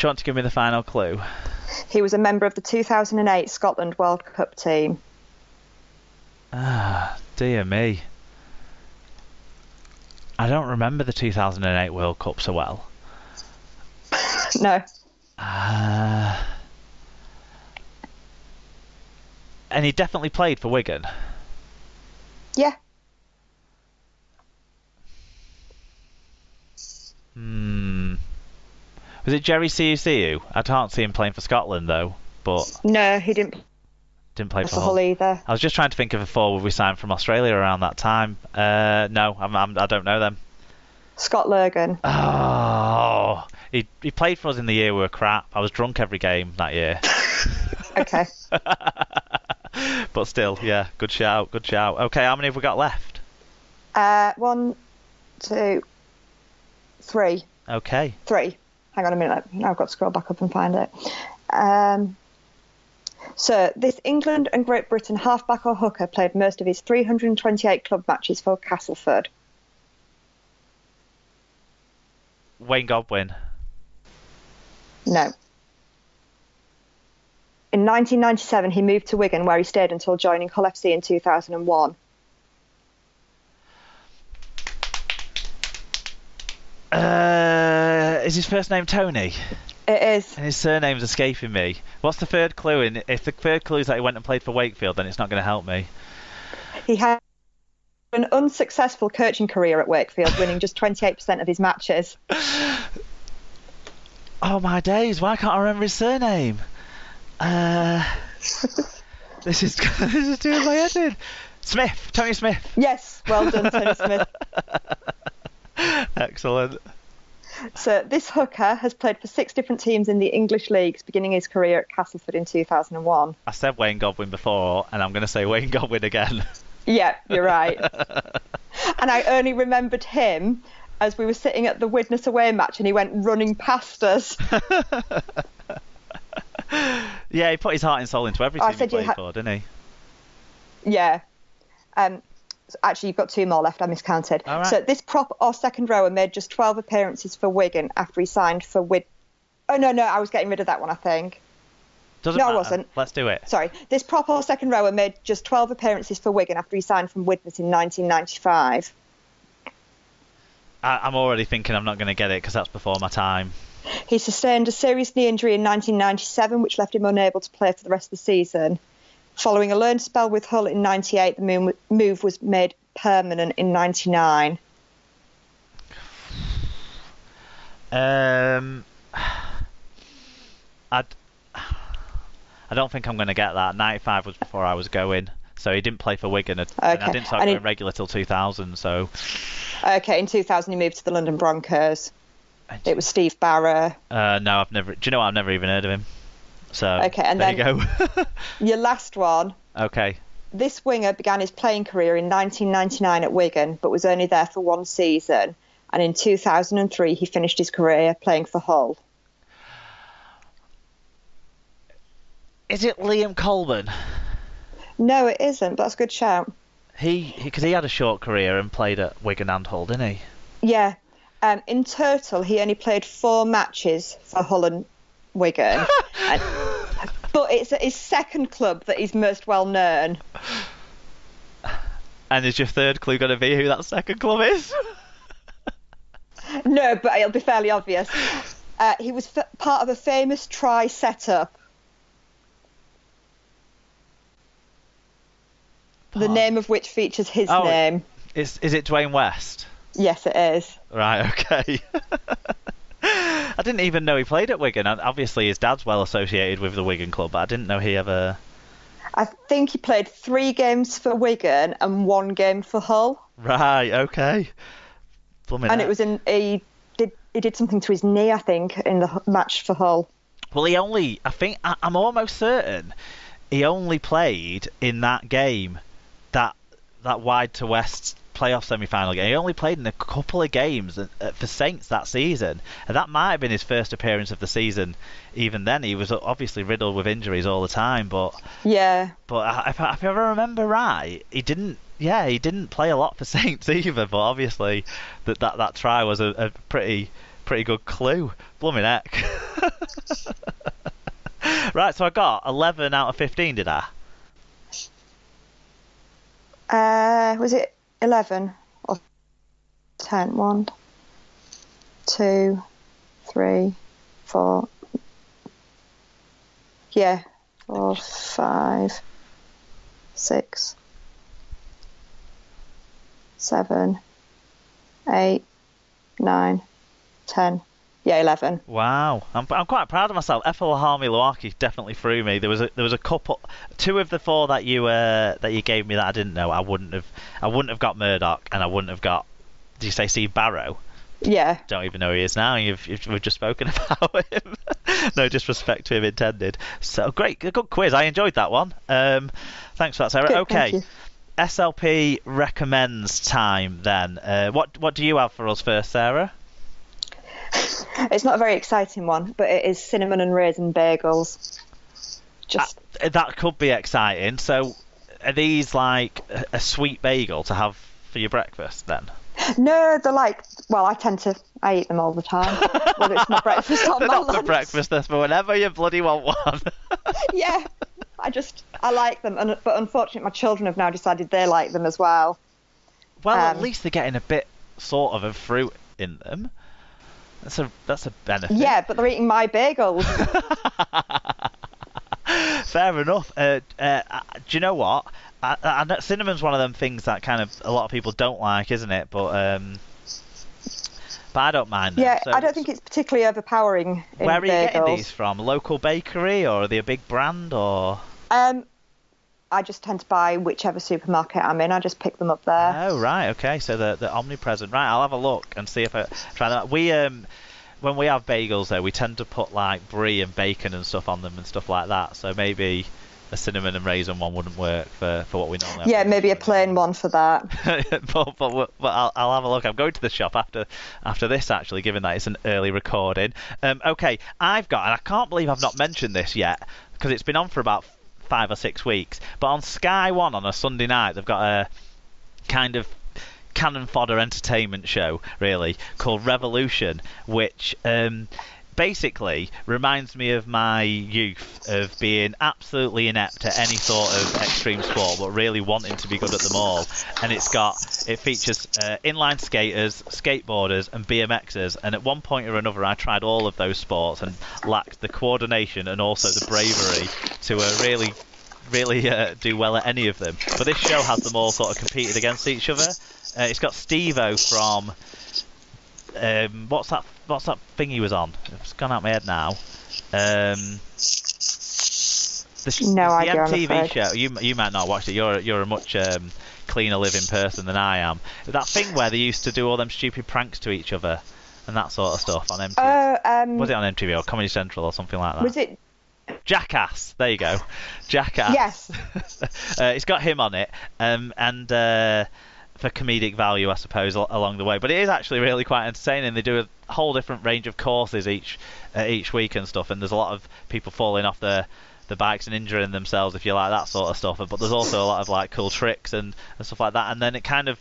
you want to give me the final clue? He was a member of the 2008 Scotland World Cup team. Ah, dear me. I don't remember the 2008 World Cup so well. No. And he definitely played for Wigan. Yeah. Was it Jerry Ciu? I can't see him playing for Scotland though, but No, he didn't play for Hull Hull either. I was just trying to think of a forward we signed from Australia around that time. No, I don't know them. Scott Lurgan. Oh, he played for us in the year we were crap. I was drunk every game that year. Okay. But still, yeah, good shout. Okay, how many have we got left? 1, 2, 3. Okay. 3. Hang on a minute. Now I've got to scroll back up and find it. So this England and Great Britain halfback or hooker played most of his 328 club matches for Castleford. Wayne Godwin. No. In 1997, he moved to Wigan, where he stayed until joining Hull FC in 2001. Is his first name Tony? It is. And his surname's escaping me. What's the third clue? And if the third clue is that he went and played for Wakefield, then it's not going to help me. He had an unsuccessful coaching career at Wakefield, winning just 28% of his matches. Oh my days! Why can't I remember his surname? This is doing my head in. Smith, Tony Smith. Yes, well done, Tony Smith. Excellent. So this hooker has played for 6 different teams in the English leagues, beginning his career at Castleford in 2001. I said Wayne Godwin before, and I'm going to say Wayne Godwin again. Yeah, you're right. And I only remembered him as we were sitting at the Widnes away match and he went running past us. Yeah, he put his heart and soul into every team he played for, didn't he? Yeah. Actually, you've got 2 more left. I miscounted. All right. So this prop or second rower made just 12 appearances for Wigan after he signed for Oh, no, I was getting rid of that one, I think. Doesn't matter. I wasn't. Let's do it. Sorry. This prop or second rower made just 12 appearances for Wigan after he signed from Widnes in 1995. I'm already thinking I'm not going to get it because that's before my time. He sustained a serious knee injury in 1997, which left him unable to play for the rest of the season. Following a loan spell with Hull in 98, the move was made permanent in 99. I don't think I'm going to get that. 95 was before I was going, so he didn't play for Wigan, and I didn't start going regular till 2000. So. Okay, in 2000 he moved to the London Broncos. It was Steve Barrow. No, I've never. Do you know what? I've never even heard of him. So okay, and there then you go. Your last one. Okay. This winger began his playing career in 1999 at Wigan, but was only there for 1 season. And in 2003 he finished his career playing for Hull. Is it Liam Colburn? No, it isn't. But that's a good shout. Because he had a short career and played at Wigan and Hull, didn't he? Yeah. In total, he only played 4 matches for Hull and Wigan. But it's his second club that he's most well known. And is your third clue going to be who that second club is? No, but it'll be fairly obvious. He was part of a famous try setup. The name of which features his name. Is it Dwayne West? Yes, it is. Right, okay. I didn't even know he played at Wigan. Obviously, his dad's well associated with the Wigan club, but I didn't know he ever... I think he played 3 games for Wigan and 1 game for Hull. Right, okay. And it was he did something to his knee, I think, in the match for Hull. Well, I'm almost certain he only played in that game, that wide to west playoff semi-final game. He only played in a couple of games for Saints that season, and that might have been his first appearance of the season. Even then, he was obviously riddled with injuries all the time. But yeah, if I ever remember right, he didn't play a lot for Saints either. But obviously, that try was a pretty good clue. Blooming heck. Right, so I got 11 out of 15, did I? Was it 11 or 10? 1, 2, 3, 4. Yeah, 4, 5, 6, 7, 8, 9, 10. Yeah, 11. Wow, I'm quite proud of myself. Effelharmi Milwaukee definitely threw me. There was a couple, 2 of the 4 that you gave me that I didn't know. I wouldn't have got Murdoch, and I wouldn't have got. Did you say Steve Barrow? Yeah. Don't even know who he is now. We've just spoken about him. No disrespect to him intended. So great, a good quiz. I enjoyed that one. Thanks for that, Sarah. Good, okay, SLP recommends time then. What do you have for us first, Sarah? It's not a very exciting one, but it is cinnamon and raisin bagels. Just that could be exciting. So, are these like a sweet bagel to have for your breakfast then? No, they're like. Well, I eat them all the time. Whether it's my breakfast or They're my not lunch. for breakfast, but whenever you bloody want one. Yeah, I like them, but unfortunately, my children have now decided they like them as well. Well, at least they're getting a bit sort of fruit in them. That's a benefit. Yeah, but they're eating my bagels. Fair enough. Do you know what? I know cinnamon's one of them things that kind of a lot of people don't like, isn't it? But I don't mind them. Yeah, So, I don't think it's particularly overpowering in where are you bagels. getting these from? Local bakery, or are they a big brand, or? I just tend to buy whichever supermarket I'm in. I just pick them up there. Oh right, okay. So they're omnipresent. Right, I'll have a look and see if I try them. We when we have bagels though, we tend to put like brie and bacon and stuff on them and stuff like that. So maybe a cinnamon and raisin one wouldn't work for what we normally have. Yeah, maybe a plain one for that. but I'll have a look. I'm going to the shop after this actually, given that it's an early recording. Okay, I've got, and I can't believe I've not mentioned this yet because it's been on for about 5 or 6 weeks. But on Sky One on a Sunday night, they've got a kind of cannon fodder entertainment show, really, called Revolution, which basically reminds me of my youth of being absolutely inept at any sort of extreme sport, but really wanting to be good at them all. And it features inline skaters, skateboarders, and BMXers. And at one point or another, I tried all of those sports and lacked the coordination and also the bravery to really do well at any of them. But this show has them all sort of competed against each other. It's got Steve-O from what's that thing he was on? It's gone out my head now. The MTV show. You might not watch it. You're a much cleaner living person than I am. That thing where they used to do all them stupid pranks to each other and that sort of stuff on MTV. Was it on MTV or Comedy Central or something like that? Was it Jackass? There you go, Jackass. Yes. It's got him on it, and for comedic value, I suppose, along the way. But it is actually really quite entertaining. They do a whole different range of courses each week and stuff, and there's a lot of people falling off the bikes and injuring themselves, if you like that sort of stuff. But there's also a lot of like cool tricks and stuff like that. And then it kind of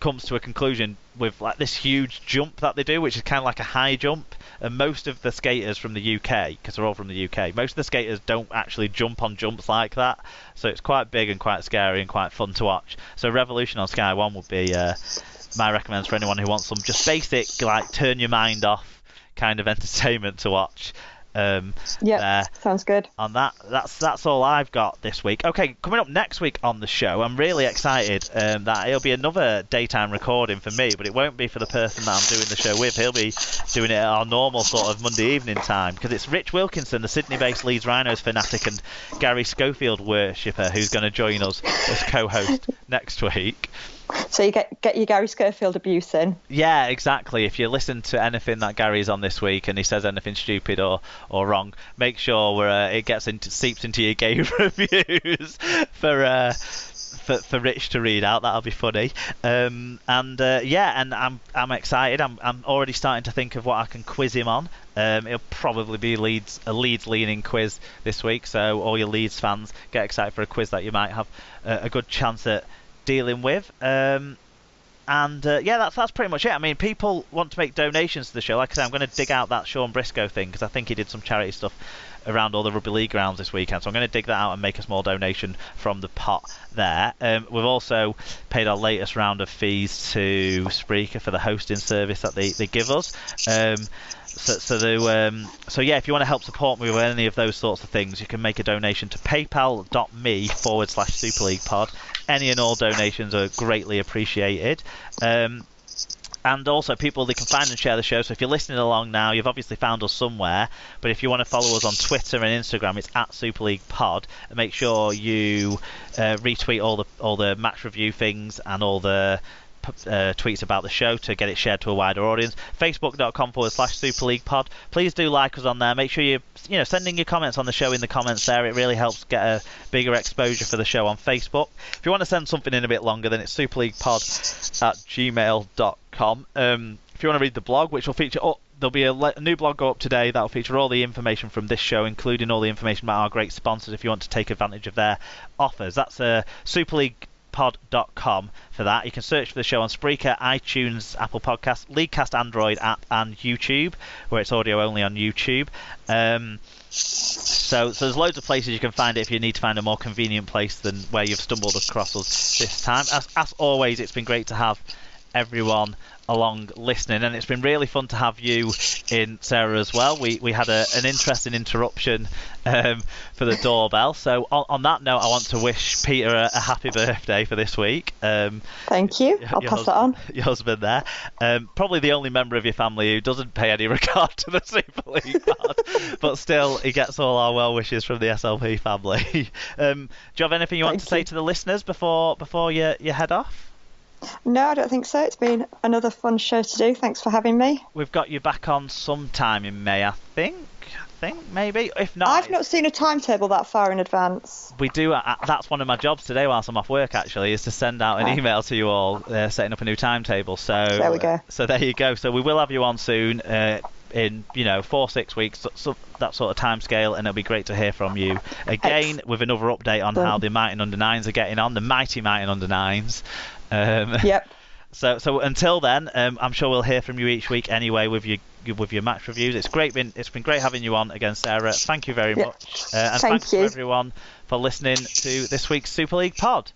comes to a conclusion with like this huge jump that they do, which is kind of like a high jump. And most of the skaters from the UK, because they're all from the UK, most of the skaters don't actually jump on jumps like that. So it's quite big and quite scary and quite fun to watch. So Revolution on Sky One would be my recommends for anyone who wants some just basic, like, turn your mind off kind of entertainment to watch. Yeah, sounds good. On that's all I've got this week. Okay, coming up next week on the show, I'm really excited that it'll be another daytime recording for me, but it won't be for the person that I'm doing the show with. He'll be doing it at our normal sort of Monday evening time, because it's Rich Wilkinson, the Sydney-based Leeds Rhinos fanatic, and Gary Schofield worshipper, who's going to join us as co-host next week. So you get your Gary Schofield abuse in. Yeah, exactly. If you listen to anything that Gary's on this week and he says anything stupid or wrong, make sure it seeps into your game reviews for Rich to read out. That'll be funny. And I'm excited. I'm already starting to think of what I can quiz him on. It'll probably be a Leeds leaning quiz this week. So all your Leeds fans, get excited for a quiz that you might have a good chance at dealing with. And And that's pretty much it. I mean, people want to make donations to the show. Like I said, I'm going to dig out that Sean Briscoe thing because I think he did some charity stuff around all the rugby league grounds this weekend. So I'm going to dig that out and make a small donation from the pot there. We've also paid our latest round of fees to Spreaker for the hosting service that they give us. So yeah, if you want to help support me with any of those sorts of things, you can make a donation to paypal.me/SuperLeaguePod. Any and all donations are greatly appreciated. And also, people, they can find and share the show. So if you're listening along now, you've obviously found us somewhere. But if you want to follow us on Twitter and Instagram, it's @SuperLeaguePod. And make sure you retweet all the match review things and all the tweets about the show to get it shared to a wider audience. Facebook.com/SuperLeaguePod. Please do like us on there. Make sure you sending your comments on the show in the comments there. It really helps get a bigger exposure for the show on Facebook. If you want to send something in a bit longer, then it's superleaguepod@gmail.com. If you want to read the blog, which will feature there'll be a new blog go up today that will feature all the information from this show, including all the information about our great sponsors if you want to take advantage of their offers. That's superleaguepod.com for that. You can search for the show on Spreaker, iTunes, Apple Podcasts, Leaguecast Android app, and YouTube, where it's audio only on YouTube. So there's loads of places you can find it if you need to find a more convenient place than where you've stumbled across us this time. As always, it's been great to have everyone along listening, and it's been really fun to have you in, Sarah, as well. We had an interesting interruption for the doorbell. So on that note, I want to wish Peter a happy birthday for this week. Thank you. I'll pass that on. Your husband there, probably the only member of your family who doesn't pay any regard to the Super League pod, but still he gets all our well wishes from the SLP family. Do you have anything you want to say to the listeners before you head off? No, I don't think so. It's been another fun show to do. Thanks for having me. We've got you back on sometime in May, I think maybe. If not, I've not seen a timetable that far in advance. We do. That's one of my jobs today whilst I'm off work, actually, is to send out an email to you all setting up a new timetable. So there we go. So there you go. So we will have you on soon in 4-6 weeks, so that sort of time scale, and it'll be great to hear from you again with another update on how the Mighty Under 9s are getting on, the mighty Under 9s. Yep. So until then, I'm sure we'll hear from you each week anyway with your match reviews. It's been great having you on again, Sarah. Thank you very much, and thanks to everyone for listening to this week's Super League Pod.